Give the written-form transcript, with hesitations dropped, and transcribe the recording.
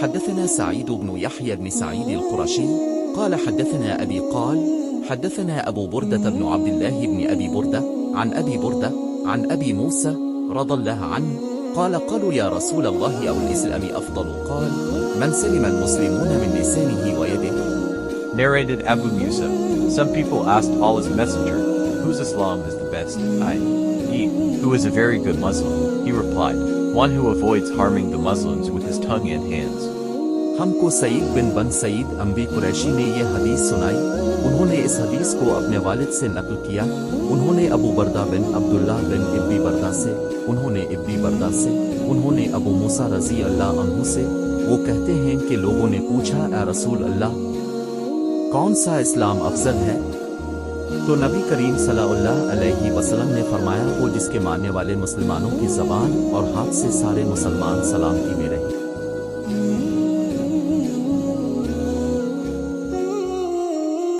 حدثنا سعيد بن يحيى بن سعيد القرشي قال حدثنا أبي قال حدثنا أبو بردة بن عبد الله بن أبي بردة عن أبي بردة عن أبي موسى رضي الله عنه قال قالوا يا رسول الله أو الإسلام أفضل قال من سلم المسلمون من لسانه ويده. Narrated Abu Musa. Some people asked Allah's Messenger, whose Islam is the best, i.e., who is a very good Muslim? He replied, one who avoids harming the Muslims with his tongue and hands. हमको सईद बिन बन सईद अम्बी कुरैशी ने ये हदीस सुनाई। उन्होंने इस हदीस को अपने वालिद से नकल किया। उन्होंने अबू बरदा बिन अब्दुल्ला बिन इब्बी बरदा से, उन्होंने इब्बी बरदा से, उन्होंने अबू मूसा रज़ी अल्लाह अन्हु से। वो कहते हैं कि लोगों ने पूछा ए रसूल अल्लाह, कौन सा इस्लाम अफजल है? तो नबी करीम सल्लल्लाहु अलैहि वसल्लम ने फरमाया वो जिसके मानने वाले मुसलमानों की ज़बान और हाथ से सारे मुसलमान सलामती में